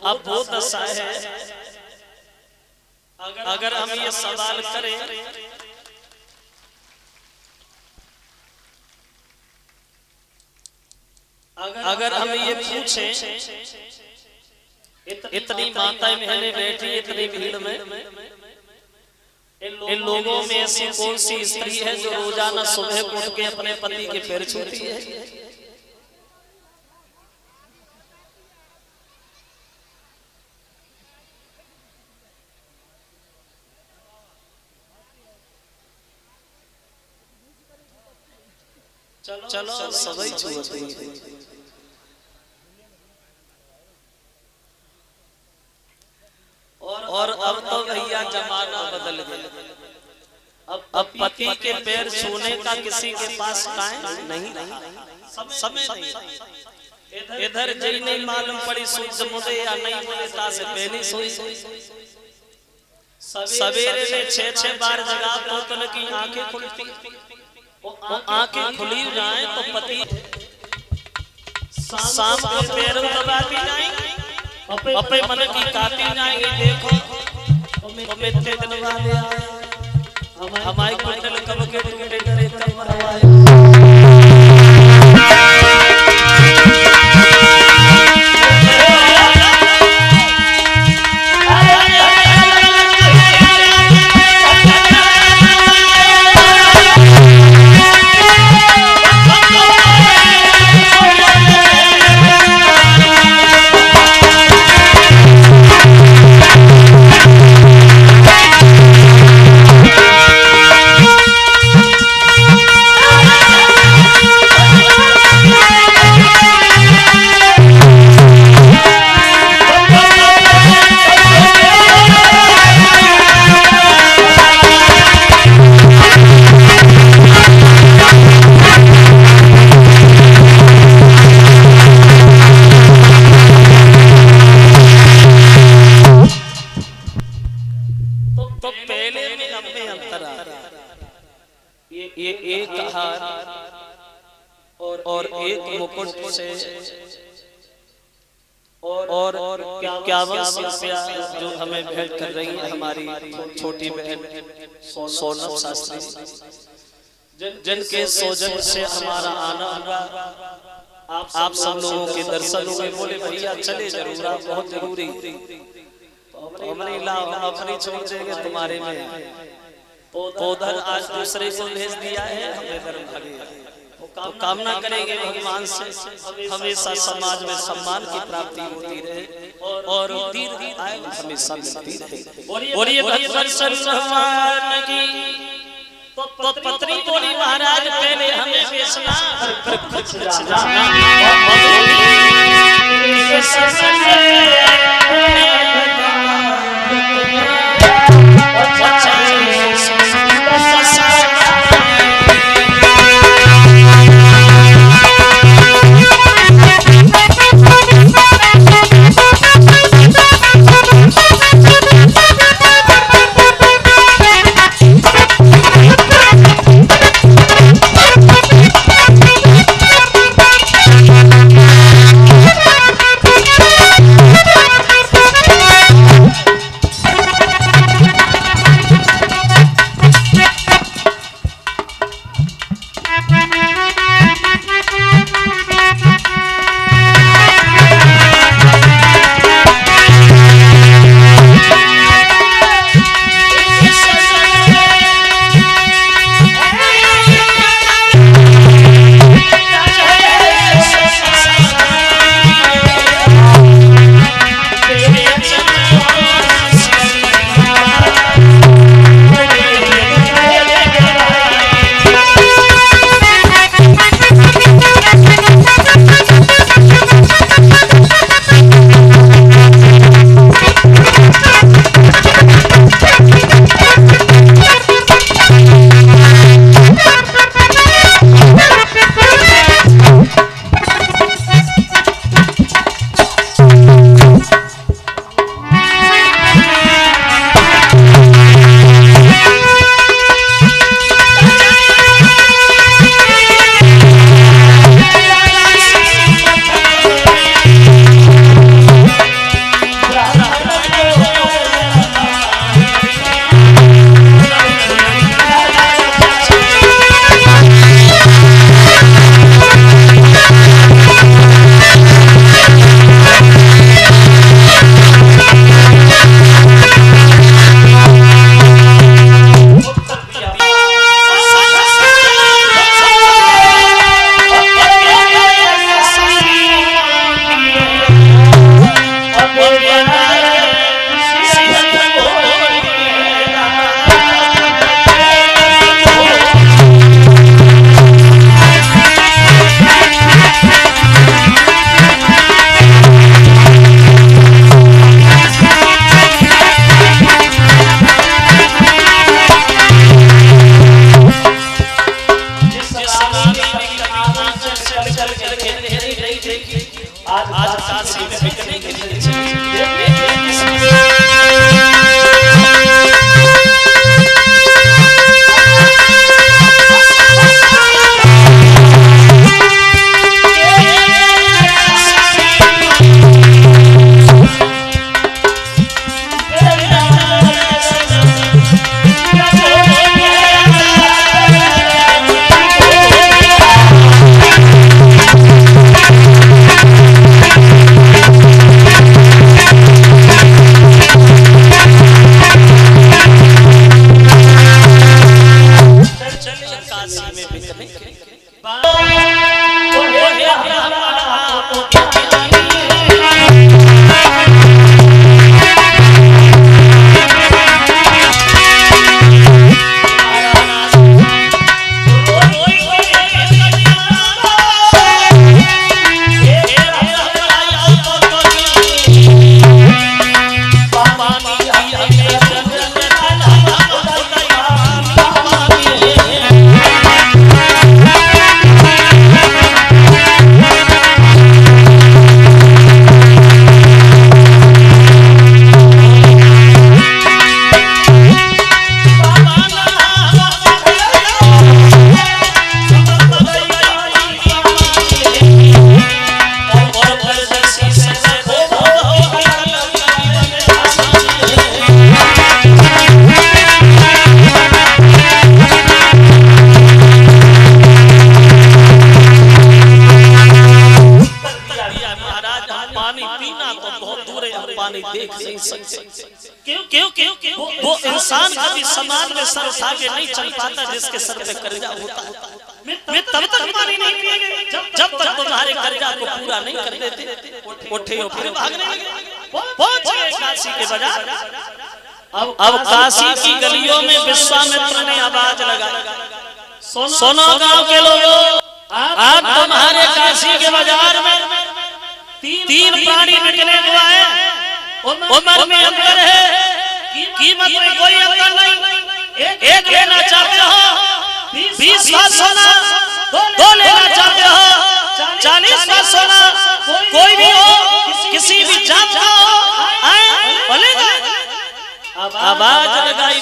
अब वो दशा है, अगर हम ये सवाल करें, अगर हम ये पूछें, इतनी माताएं बहनें बैठी इतनी भीड़ में, इन लोगों में ऐसी कौन सी स्त्री है जो रोजाना सुबह उठ के अपने पति के पैर छूती है? चलो सभी छूते हैं। और अब तो भैया जमाना बदल गया। अब पति के पैर छूने का किसी के पास टाइम नहीं, समय नहीं। इधर जिन नहीं मालूम पड़ी सूझ मुझे या नहीं मुझे तासे पहली सोई। सवेरे में 6-6 बार जगा तो की आंखें खुलती, आंखें खुली जाए तो पति शाम को पैरों दबाती जाएंगे, अपने मन की काटी जाएंगे। देखो तो मित्ते दिन वाले आए, हमारे कुंडल कब के टूटे करे कब मरवाए। ये एक हार और एक मुकुट से और क्या जो हमें भेंट कर रही है हमारी छोटी बहन सोनम शास्त्री, जिनके सौजन्य से हमारा आना हुआ। आप सब लोगों के दर्शन हुए। बोले भैया चले जरूर, आप बहुत जरूरी। तो हमने लाओ अपनी छोड़ देंगे तुम्हारे में। तो उधर आज दूसरे को भेज दिया है, हमें धर्म भागे। तो कामना करेंगे भगवान से हमेशा समाज में सम्मान की प्राप्ति होती रहे और दीर्घ आयु हमेशा मिलती रहे। बोलिए भगवान की। तो पत्नी बोली महाराज पहले हमें बेचना आज काशी में बिकने के लिए वो इंसान कभी समाज में सर उठा के नहीं चल पाता जिसके सर पे कर्जा होता है। मैं तब तक पानी नहीं पिएंगे जब तक तुम्हारे कर्जा को पूरा नहीं कर देते। उठे हो फिर भागने लगे। पहुंच गए काशी के बाजार। अब काशी की गलियों में विश्वामित्र ने आवाज लगाई, सुनो गांव के लोगों, आप तुम्हारे काशी के बाजार में तीन प्राणी बिकने को आए। उम्र में अंतर है, कीमत में कोई अंतर नहीं। एक लेना चाहते हो 20 लाख सोना, 2 लेना चाहते हो 40 लाख सोना, कोई भी हो किसी भी जात का हो आए बोलेगा। आवाज लगाई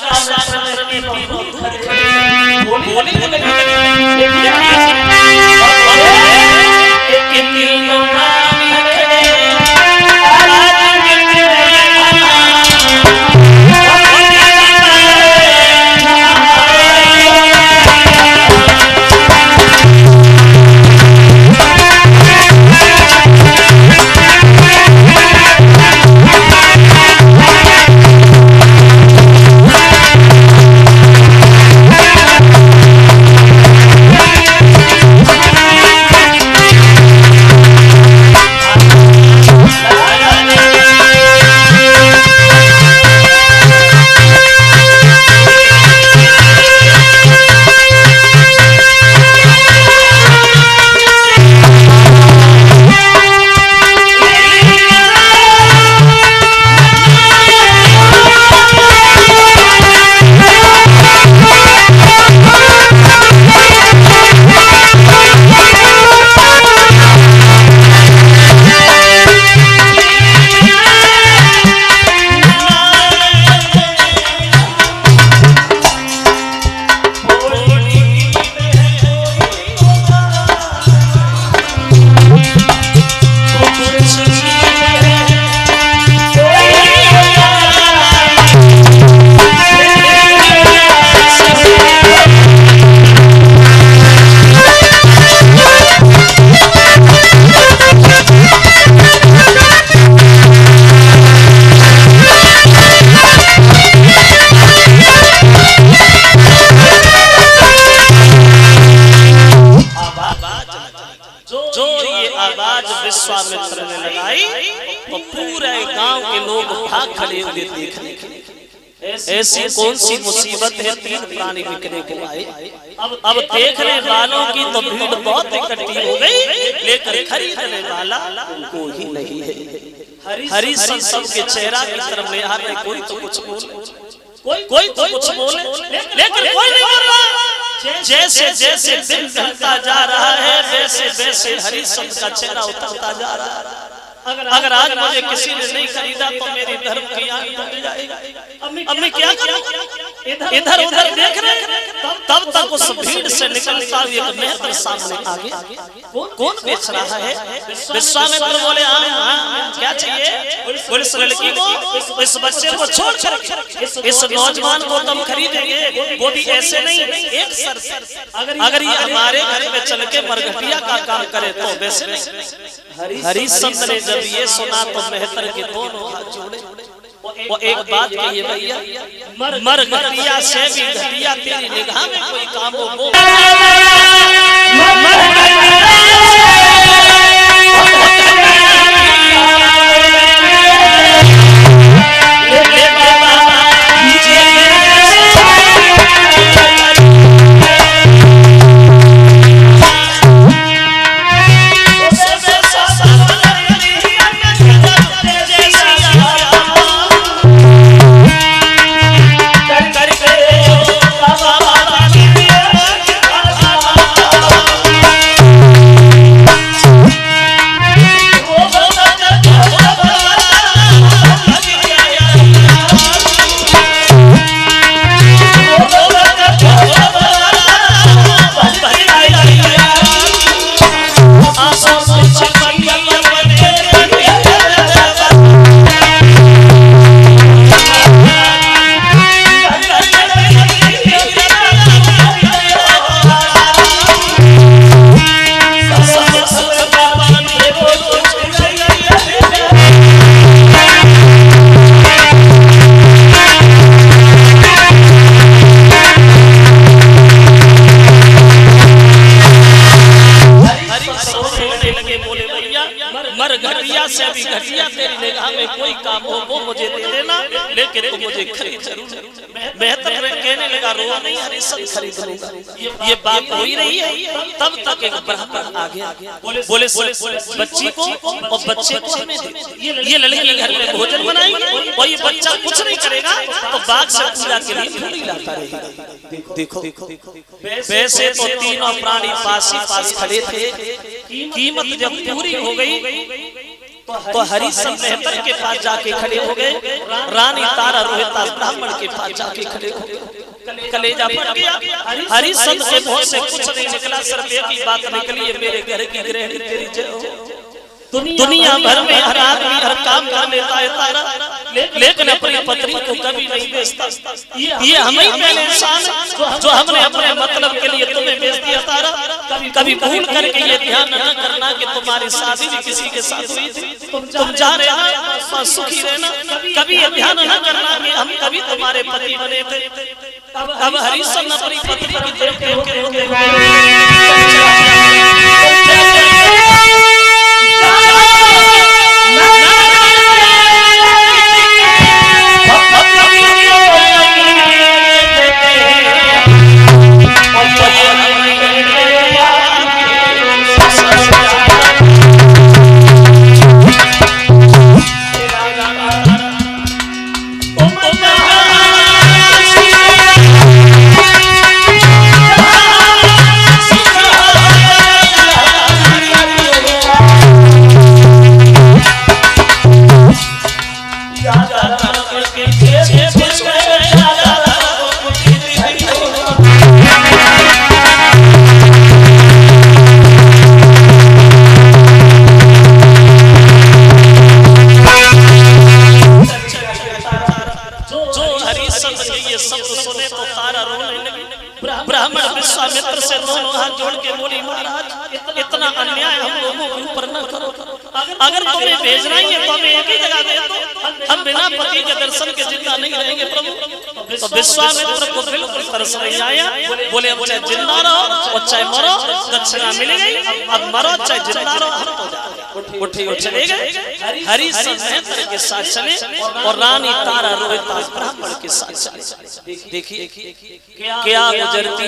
आवाज विश्वामित्र ने लगाई तो पूरे गांव के लोग भाग खड़े हुए देखने के लिए। ऐसी कौन सी मुसीबत है, 3 प्राणी बिकने को आए। अब देखने वालों की तो भीड़ बहुत इकट्ठी हो गई, लेकर खरीदने वाला कोई नहीं है। हरि सब के चेहरा की तरफ ले आ रहे, कोई तो कुछ बोले, कोई तो कुछ बोले, लेकिन कोई नहीं बोल रहा। जैसे जैसे दिन ढलता जा रहा है वैसे वैसे हरि सब का चेहरा उतरता जा रहा है। अगर आज मुझे किसी ने नहीं खरीदा तो मेरी धर्म की आग जल जाएगी। अब मैं क्या करूं? इधर उधर देख रहे, तब तक उस भीड़ से निकलता हुआ एक मेहतर सामने आ गया। कौन बेच रहा है? विश्वामित्र बोले हाँ, क्या चाहिए? उस लड़की को, इस बच्चे को छोड़ इस नौजवान को तुम खरीदेंगे, वो भी ऐसे नहीं, एक शर्त, अगर ये हमारे घर में चल के मरघटिया का काम करे तो वैसे नहीं। हरिश्चंद्र ने जब ये सुना तो मेहतर के दोनों हाथ जोड़े, वो एक बात कहिए भैया, मरघटिया से भी घटिया तेरी निगाह में कोई काम हो वो ये बात हो ही रही है। तब तक एक ब्राह्मण आ गया, बोले बच्ची को और बच्चे को हमें दे, ये लड़की घर में भोजन बनाएगी और ये बच्चा कुछ नहीं करेगा तो बाग से पूजा के लिए फूल लाता रहेगा। देखो वैसे तो तीनों प्राणी पास ही पास खड़े थे। कीमत जब पूरी हो गई तो हरिश्चंद्र मेहतर के पास जाके खड़े हो गए, रानी तारा रोहितास ब्राह्मण के पास जाके खड़े हो गए। कलेजा फट गया। हरिश्चंद्र के मुंह से कुछ नहीं निकला, सिर्फ एक ही बात निकली, मेरे घर की गृहिणी तेरी जय हो। दुनिया भर में हर आदमी हर काम कर लेता है तारा, लेकिन अपनी पत्नी को कभी नहीं बेचता। ये हमें ही पहले इंसान जो हमने अपने मतलब के लिए तुम्हें बेच दिया तारा। कभी भूल करके ये ध्यान न करना कि तुम्हारी शादी भी किसी के साथ हुई थी, तुम जा रहे ना सुखी रहना। कभी ये ध्यान न करना कि हम कभी तुम्हारे पति बने थे। अब हरिश्चंद्र अपनी पत्नी की तरफ ब्राह्मण विश्वामित्र से दोनों हाथ जोड़ के बोली, महाराज इतना अन्याय हम लोगों के ऊपर न करो। अगर तुम्हें भेजना ही है तो हमें एक ही जगह दे दो, हम बिना पति के दर्शन के जिंदा नहीं रहेंगे प्रभु। तो विश्वामित्र को बिल्कुल तरस नहीं आया, बोले अब चाहे जिंदा रहो और चाहे मरो दक्षिणा मिल गई, अब मरो चाहे जिंदा रहो हम तो जाएंगे। उठे और चले गए, हरिश्चंद्र के साथ चले और रानी तारा रोहितास ब्राह्मण के साथ चले। देखिए क्या गुजरती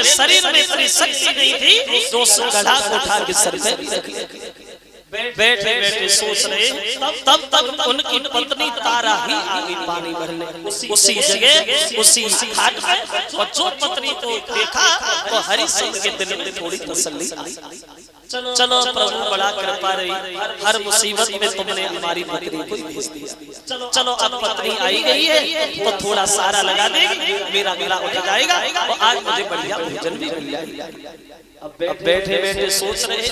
शरीर में इतनी शक्ति नहीं थी, दो गधा उठा के सर पे बैठे बैठे सोच रहे, तब तक उनकी पत्नी तारा ही आ गई पानी भरने उसी जगह उसी घाट पे। और जो पत्नी को देखा तो हरिश्चंद्र के दिल में थोड़ी तसल्ली आई। चलो प्रभु बड़ा कृपा रही, हर मुसीबत में तुमने हमारी पत्नी को भेज दिया। चलो अब पत्नी आई गई है तो थोड़ा सारा लगा देगी, मेरा गला उठ जाएगा और आज मुझे बढ़िया भोजन भी मिल जाएगा। अब बैठे बैठे सोच रहे,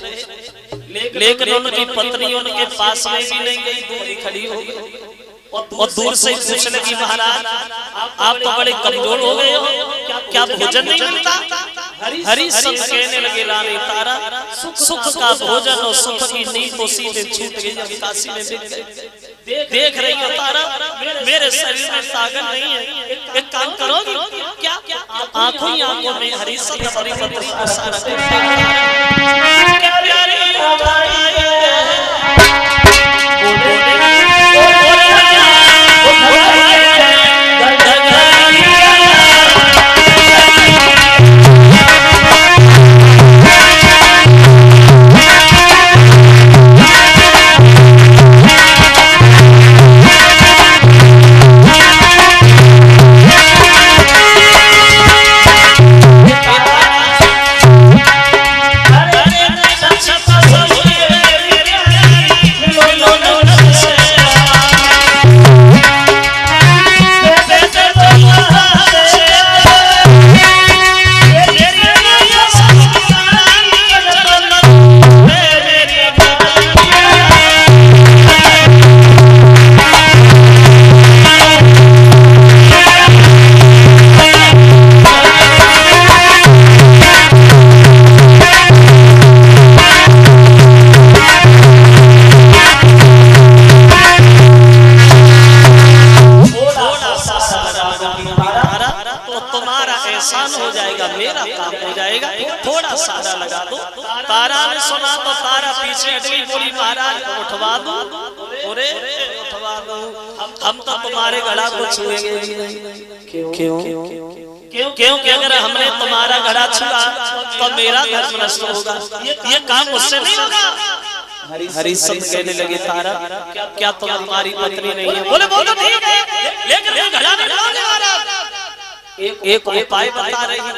लेकिन उनकी पत्नी उनके पास में भी नहीं गई, दूर ही खड़ी हो गई और दूर से पूछने लगी, महाराज आप तो बड़े कमजोर हो गए हो, क्या भोजन नहीं मिलता? हरिश्चंद्र कहने लगे, रानी तारा सुख का भोजन और सुख की नींद तो सीधे छूट गई, काशी में मिल गई। देख रही हो तारा मेरे शरीर में ताकत नहीं है, एक काम करोगी क्या? आंखों ही आंखों में हरिश्चंद्र अपनी पत्नी को सारा हो जाएगा, मेरा काम हो जाएगा, थोड़ा सारा लगा दो। तारा ने सुना तो तारा पीछे हटी, बोली महाराज उठवा दो, अरे उठवा दो, हम तो तुम्हारे गला को छुएंगे नहीं। क्यों? क्योंकि अगर हमने तुम्हारा गला छुआ तो मेरा घर नष्ट होगा, ये काम मुझसे नहीं होगा। हरिश्चंद्र कहने लगे, तारा क्या तुम हमारी पत्नी नहीं है? बोले बोलो ठीक है, लेकिन गला नहीं छुओगे महाराज। एक उपाय बता रही है,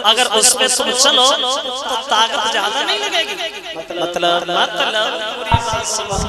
अगर उसमें तुम चलो तो ताकत ज्यादा नहीं लगेगी। मतलब पूरी बात समझ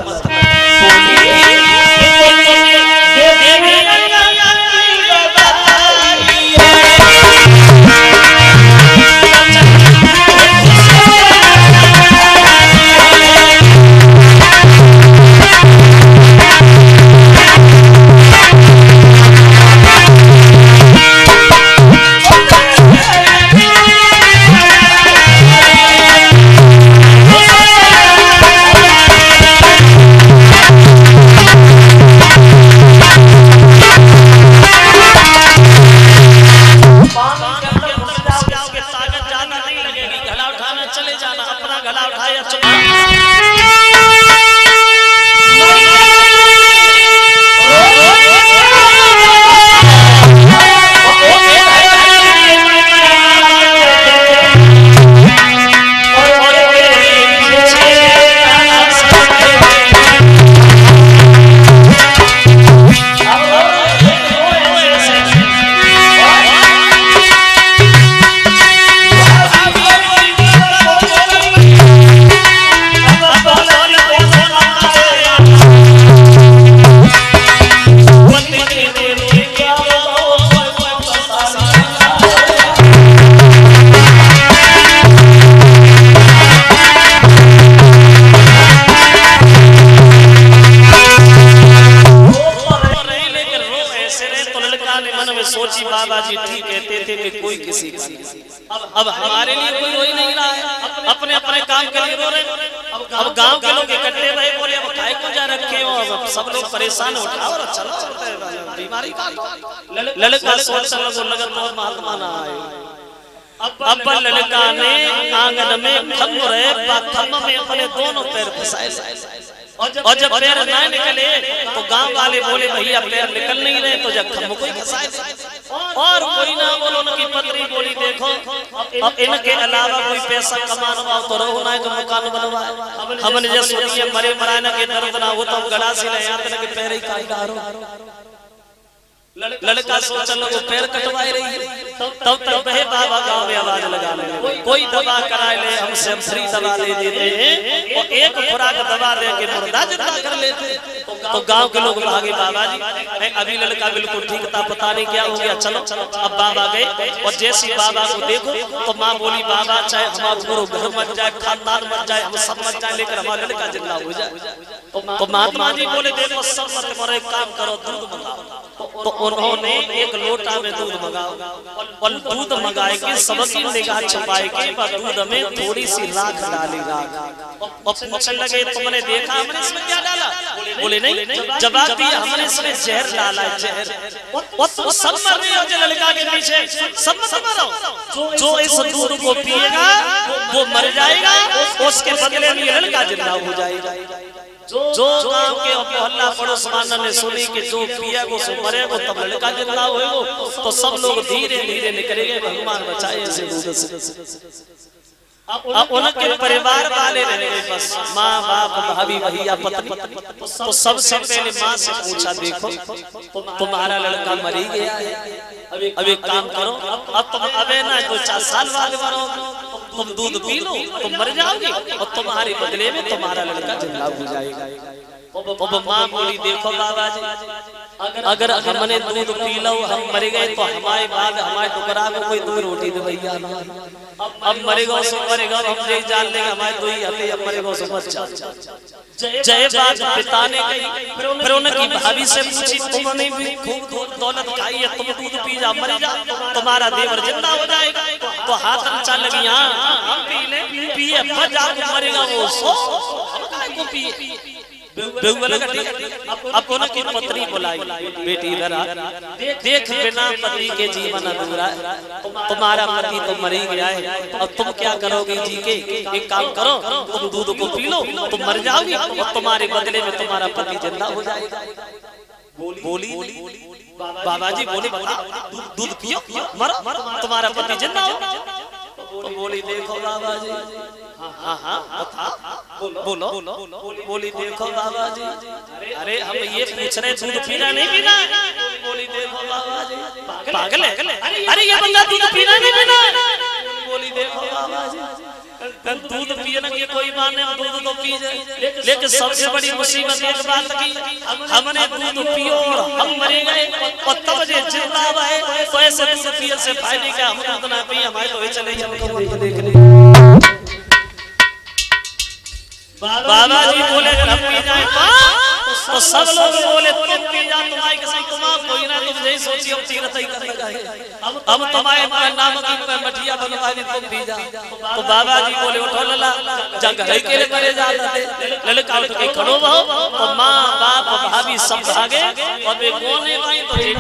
गला उठाया चुप सोची बाबा जी ठीक कहते थे कि कोई किसी का अब हमारे लिए कोई रोई नहीं रहा है, अपने अपने काम के लिए रो रहे। अब गांव के लोग इकट्ठे रहे बोले अब काय को जा रखे हो, अब सब लोग परेशान उठाओ और चलो बीमारी का लड़का सोचने लगा तो महात्मा ना आए। अब लड़का ने आंगन में खम्भ रहे खम्भ में अपने दोनों पैर फंसाए और जब पैर ना निकले तो गांव वाले बोले भैया पैर निकल नहीं रहे तो जब खम्भ कोई फंसाए और कोई ना बोलो उनकी पत्नी बोली देखो अब इनके अलावा कोई पैसा कमाना तो रहो ना तो मकान बनवाए। हमने जब सुनिए मरे मराना के दर्द ना हो तो गला से ले आते ना कि पैर ही काट डालो। लड़का सोचल वो पैर कटवाए रही है तब तक बहे बाबा गांव में आवाज लगाने लगे कोई दवा कराए ले हमसे फ्री दवा दे देते हैं वो एक खुराक दवा दे के मुर्दा जिंदा कर लेते। तो गांव के लोग भागे बाबा जी अभी लड़का बिल्कुल ठीक था पता नहीं क्या हो गया चलो। अब बाबा गए और जैसे बाबा को देखो तो माँ बोली बाबा चाहे हमारा पूरा घर मच जाए खानदान मच जाए हम सब मच जाए लेकर हमारा लड़का जिंदा हो जाए। तो महात्मा जी बोले देखो सब मत मरो एक काम करो दूध मंगाओ। तो उन्होंने एक लोटा में दूध मंगाओ और दूध मंगाए के सबकी निगाह छुपाए के दूध में थोड़ी सी राख डाली राख और पूछने लगे तुमने देखा हमने इसमें क्या डाला? बोले नहीं जवाब दिया हमने इसमें जहर डाला है जहर। और तुम सब मर रहे हो जो लड़का के पीछे सब मत मरो, जो इस दूध को पिएगा वो मर जाएगा उसके बदले में लड़का जिंदा हो जाएगा। जो गांव के मोहल्ला पड़ोस वालों ने सुनी कि जो पिया को सो मरे वो तब लड़का जिंदा होएगो तो सब लोग धीरे धीरे निकलेंगे भगवान बचाए ऐसे दूध से। अब उनके परिवार वाले रह गए बस माँ बाप भाभी भैया पत्नी। तो सबसे पहले माँ से पूछा देखो तुम्हारा लड़का मरी गया है अब एक काम करो अब तुम अबे ना 2-4 साल बाद मरो तुम दूध पी लो तुम मर जाओगे और तुम्हारे बदले में तुम्हारा लड़का जिंदा हो जाएगा। अब माँ बोली देखो बाबा जी अगर हमने दूध पी लो हम मर गए तो हमारे बाद हमारे टुकड़ा को कोई 2 रोटी दे भैया अब मरेगा सो मरेगा हम ये जान लेंगे हमारे 2 ही हमें अब मरेगा सो मत जा। जय बात पिता ने कही फिर उनकी भाभी से पूछी तुमने भी खूब दौलत खाई है तुम दूध पी जा मर जा तुम्हारा देवर जिंदा हो जाएगा। तो हाथ चल लगी हाँ हम पी ले पिए मजा मरेगा वो सो हम काय को पिए। अब उनकी पत्नी बुलाई बेटी इधर देख बिना पति के जीवन अधूरा है तुम्हारा पति तो मर ही गया है और तुम क्या करोगे जी के एक काम करो तुम दूध को पी लो तुम मर जाओगी और तुम्हारे बदले में तुम्हारा पति जिंदा हो जाएगा। बोली बाबा जी बोले दूध पियो मरो तुम्हारा पति जिंदा हो। तो बोली देखो बाबा जी हाँ हाँ बोलो बोली देखो बाबा जी अरे हम ये पूछ रहे दूध पीना नहीं पीना। बोली देखो बाबा जी पागल है अरे ये बंदा दूध पीना नहीं पीना। बोली देखो बाबा जी दूध पिए की कोई बात नहीं दूध तो पी जाए लेकिन सबसे बड़ी मुसीबत एक बात की हमने दूध पियो और हम मरे गए और तब जे जिंदा है तो ऐसे दूध पिए से फायदे क्या हम दूध ना पिए हमारे तो चले जाए देखने। बाबा जी बोले अगर हम पी जाए तो सब लोग बोले तुम पी जा तुम्हारी कसम तुम्हारा कोई ना तुम यही सोची हम तीर्थ ही कर लगा है हम तुम्हारे नाम की मठिया बनवा दी तुम पी जा। तो बाबा जी बोले उठो लला जग है के लिए मरे जाते लड़का उठ के खड़ो हो तो मां बाप भाभी सब भागे और वे कोने भाई तो जी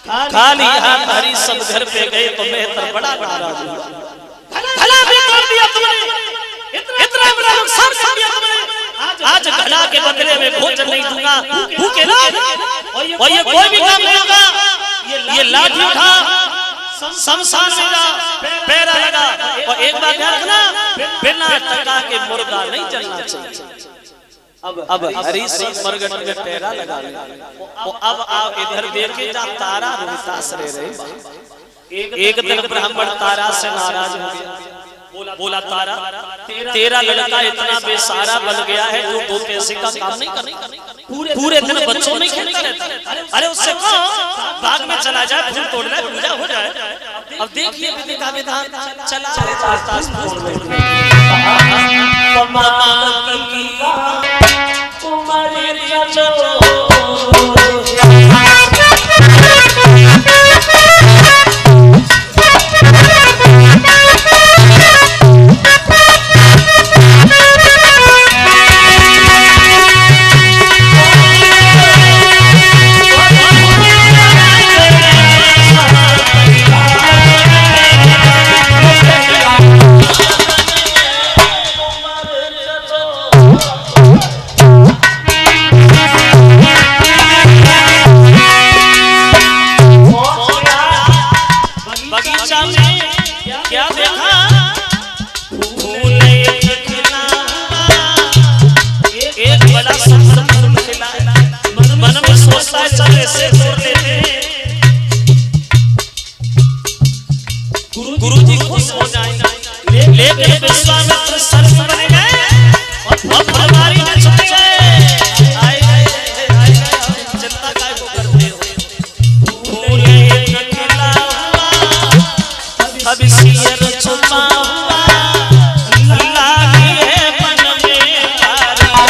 खाली हाथ हरी सब घर पे गए तो मेहतर बड़ा नाराज हुआ। भला भी कर दिया तुमने, इतना बड़ा नुकसान कर दिया तुमने। आज घड़ा के बदले में भोजन नहीं दूंगा, भूखे रहो और ये कोई भी काम नहीं होगा। ये लाठी उठा शमशान में जा, पैरा लगा और एक बात ध्यान रखना, बिना टका के मुर्गा नहीं जलना चाहिए। अब हरी सिंह मरगट में पैरा लगा लिया। अब आप इधर देखे जा तारा रोहितास रहे। एक दिन ब्राह्मण तारा से नाराज हो गया। बोला तारा तेरा लड़का इतना बेसहारा बन गया है जो 2 पैसे का काम नहीं करता, पूरे दिन बच्चों में खेलता रहता है। अरे उससे कहो बाग में चला जाए, फूल तोड़ ले, पूजा हो जाए। अब देखिए विधि का विधान चला गुरुजी खुश हो जाएंगे, लेकिन विश्वामित्र सर्प बन गए और हमारी में छुप गए। आए चिंता काय को करते हो, भूले अकेला हुआ अब सिर छुपा हुआ, लागी है मन में तारीफ।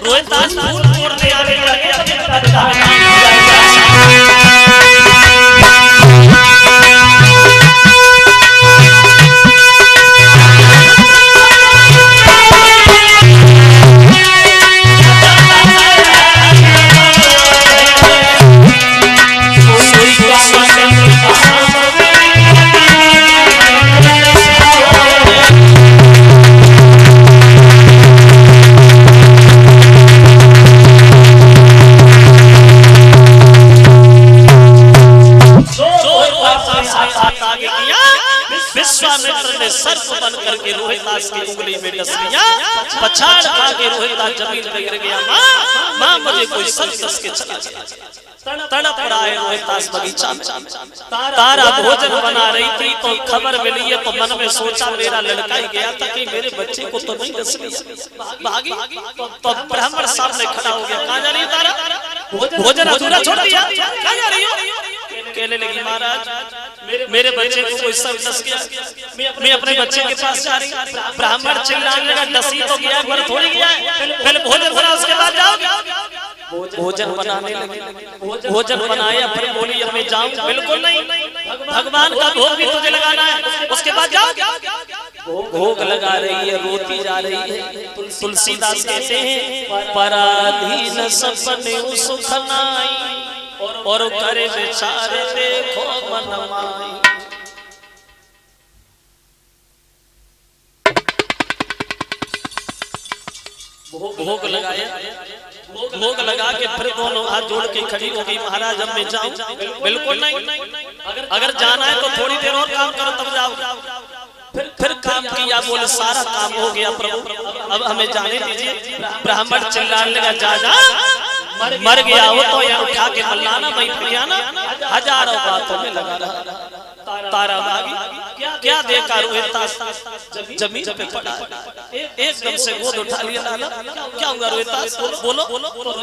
रोहितास फूल तोड़ने आ रहे विश्वामित्र ने सर्प बन करके रोहितास की उंगली में डस लिया, पछाड़ खा के रोहितास जमीन पे गिर गया। माँ मुझे कोई सर्प डस के चला गया। तड़प रहा है रोहितास बगीचा में। तारा भोजन बना रही थी तो खबर मिली है तो मन में सोचा मेरा लड़का ही गया था कि मेरे बच्चे को तो नहीं डस लिया, भागी। तो ब्राह्मण सामने खड़ा हो गया, कहाँ जा रही है तारा? भोजन अधूरा छोड़ दिया, कहाँ जा रही हो? कहने लगी महाराज मेरे बच्चे को कोई सर्प डस गया, मैं अपने बच्चे के पास जा रही। ब्राह्मण चिल्लाने लगा, डसी तो गया पर थोड़ी गया है, पहले भोजन बना उसके बाद जाओगे। भोजन बनाने लगे, भोजन बनाया फिर बोली अब मैं जाऊं? बिल्कुल नहीं, भगवान का भोग भी तुझे लगाना है, उसके बाद जाओ। भोग लगा रही है, रोती जा रही है। तुलसीदास कहते हैं पराधीन सपने सुख नाई और करे बेचारे देखो मन माई। भोग लगाया, भोग लगा के फिर दोनों हाथ जोड़ के खड़ी हो गई, महाराज अब मैं जाऊं? बिल्कुल नहीं, अगर जाना है तो थोड़ी देर और काम करो तब जाओ। फिर काम किया, बोले सारा काम हो गया प्रभु अब हमें जाने दीजिए। ब्राह्मण चिल्लाने लगा, जा मर गया हो तो यहाँ उठा के मल्लाना वहीं पे आना। हजारों बातों में लगा रहा। तारा भागी, क्या देखा रोहितास जमीन पे पड़ा, एकदम से गोद उठा लिया। क्या हुआ रोहितास? बोलो।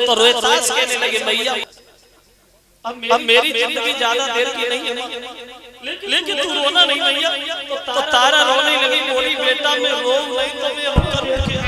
तो रोहितास कहने लगे मैया अब मेरी जिंदगी ज्यादा देर की नहीं है, लेकिन तू रोना नहीं मैया। तो तारा रोने लगी, बोली बेटा मैं रो नहीं तो मैं अब करूं क्या?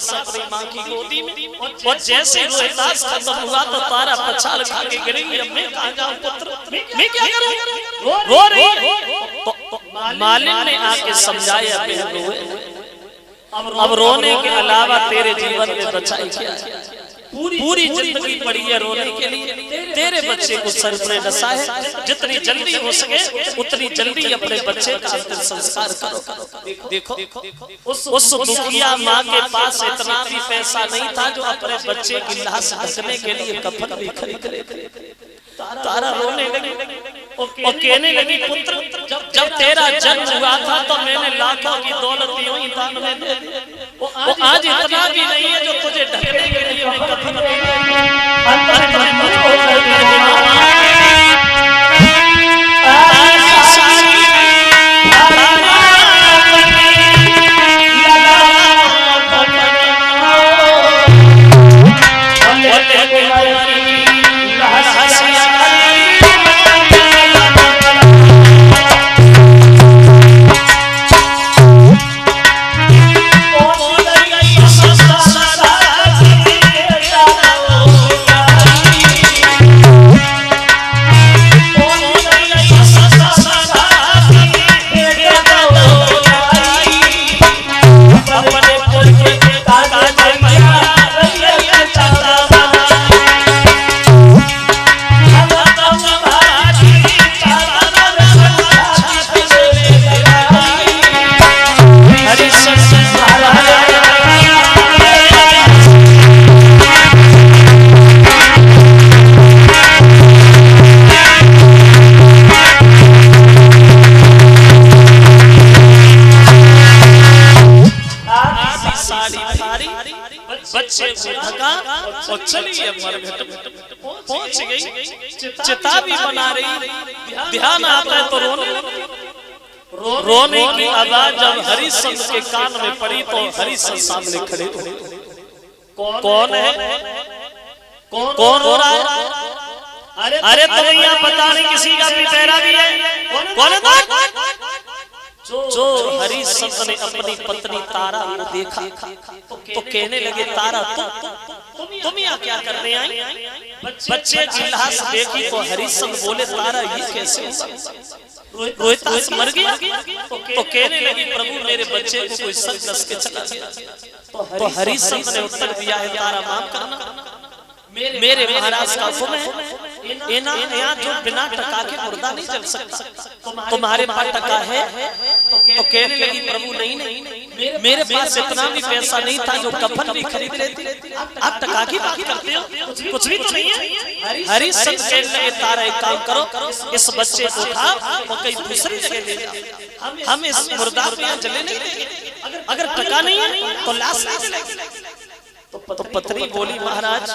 रोहितास अपनी माँ की गोदी में, और जैसे रोहितास खत्म हुआ तो तारा पछाड़ खा के गिर गई। अब मैं कहाँ जाऊं पुत्र, मैं क्या करूं? रो रही तो मालिक ने आके समझाया, अब रोने के अलावा तेरे जीवन में बचाई क्या है? पूरी जिंदगी पड़ी है रोने के लिए। तेरे बच्चे को सर में डसा है, जितनी जल्दी हो सके उतनी जल्दी अपने बच्चे का अंतिम संस्कार करो। देखो उस दुखिया माँ के पास इतना भी पैसा नहीं था जो अपने बच्चे की लाश ढकने के लिए कफन भी खरीद ले। तारा रोने लगी और कहने लगी, पुत्र जब तेरा जन्म हुआ था तो मैंने लाखों की दौलत यूं ही दान में दे दी। वो आज इतना भी नहीं है जो तुझे ढकने के लिए मैं कफन भी बच्चे को ढका और चलिए मरघट पहुंच गई। चिता भी बना रही, ध्यान आता है तो रोने की आवाज जब हरिश्चंद्र के कान में पड़ी तो हरिश्चंद्र सामने खड़े थे। कौन है? कौन रो रहा है? अरे तो यहाँ पता नहीं किसी का पितेरा भी है। कौन है? जो हरिश्चंद्र ने अपनी पत्नी तारा को देखा तो कहने लगे, तारा तुम यहाँ क्या करने आई? बच्चे की लाश देखी तो हरिश्चंद्र बोले, तारा ये कैसे? रोहितास मर गया? तो कहने लगी, प्रभु मेरे बच्चे को कोई सर दस के चला गया। तो हरिश्चंद्र ने उत्तर दिया है, तारा माफ करना, मेरे महाराज का हुक्म है, यहाँ जो बिना टका के मुर्दा नहीं जल सकता, तुम्हारे पास टका है? तो कहने लगी, प्रभु नहीं, मेरे पास इतना भी पैसा नहीं था जो कफन भी खरीद लेती। आप टका की बात करते हो? कुछ भी तो नहीं है। हरिश्चंद्र कहने लगे, तारा एक काम करो, इस बच्चे को उठा और कहीं दूसरी जगह ले जाओ, हम इस मुर्दा को यहाँ जले नहीं देंगे। अगर टका नहीं है तो लाश नहीं जलेगी। तो पत्नी बोली, महाराज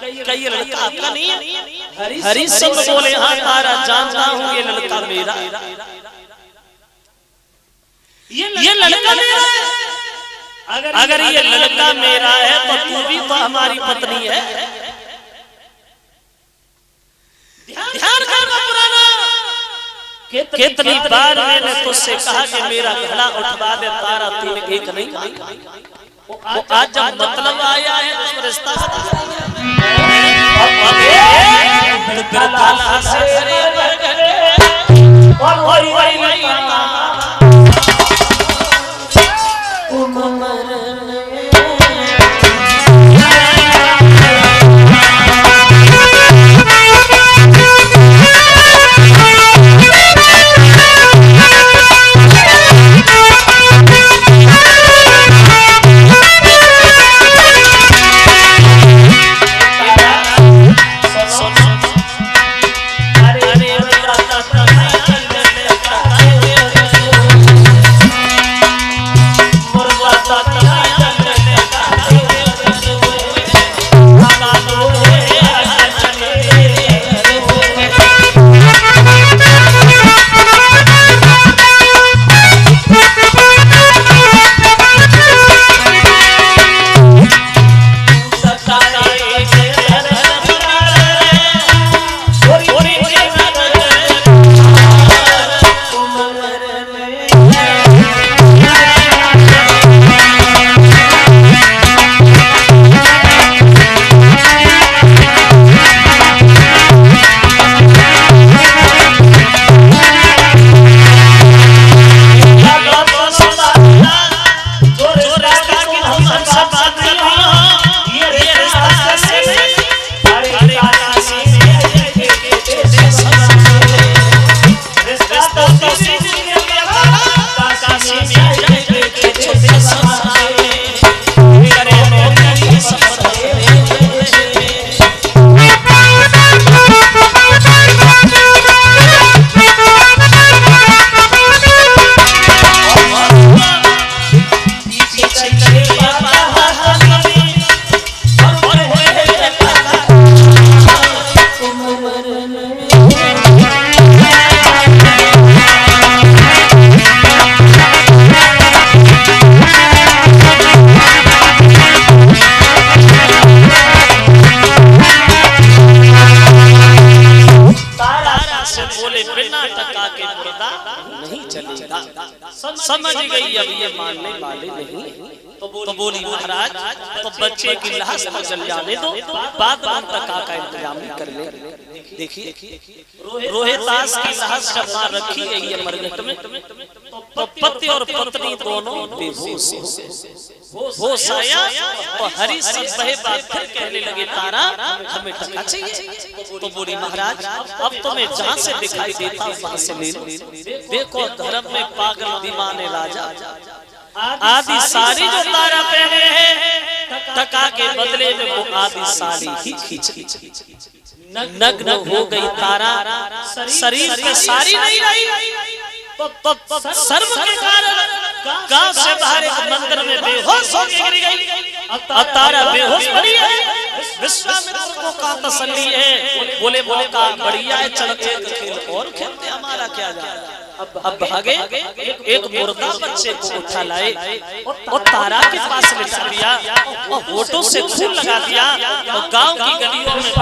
क्या ये लड़का आपका नहीं है? हरिश्चंद्र बोले, हाँ तारा जानता हूँ ये लड़का मेरा, ये लड़का मेरा है। अगर ये लड़का मेरा है तो तू भी तो हमारी पत्नी है। ध्यान करना पुराना, कितनी बार मैंने तुझसे कहा कि मेरा घड़ा उठवा दे, तारा तूने एक नहीं कहा। आज जब मतलब आया है तो रिश्ता गई, अब ये मानने वाले नहीं। तो बोली महाराज तो बच्चे की लाश पर जल जाने दो, बाद में तक का इंतजाम कर ले। देखिए रोहितास की लाश जब मार रखी गई है मरघट में, तो पति और पत्नी दोनों बेहोश होश आया। तो हरि सब बहे बात फिर कहने लगे तारा हमें टका चाहिए। तो बोली महाराज अब तुम्हें जहाँ से दिखाई देता वहां से ले लो। देखो धर्म में पागल दीवाने राजा आदि साड़ी जो तारा पहने हैं टका के बदले में वो आदि साड़ी ही खींच नग्न हो गई तारा, शरीर पे साड़ी नहीं रही। तो सर्व के कारण गांव से बाहर एक मंदिर में बेहोश होकर गिर गई। अब तारा बेहोश पड़ी है। विश्वामित्र को का तसल्ली है, बोले का बढ़िया है, चलते खेल और खेलते हमारा क्या जाए। अब भागे एक मुर्दा बच्चे को उठा लाए और तारा के पास लिटा दिया और होठों से खून लगा दिया और गांव की गलियों में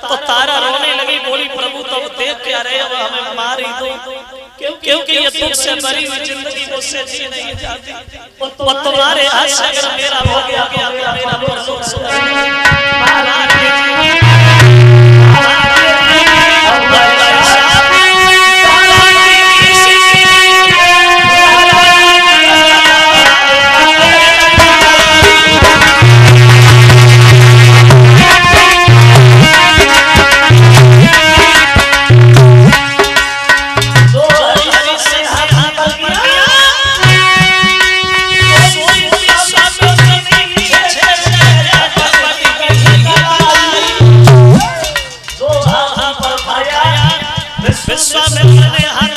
तो तारा रोने लगी। बोली प्रभु तुम देख क्या रहे हो, हमें मार ही दो, क्योंकि ये दुख से भरी हुई जिंदगी मुझसे जी नहीं जाती। और तुम्हारे हाथ से अगर मेरा हो गया मेरा परलोक विश्वामित्र ने हर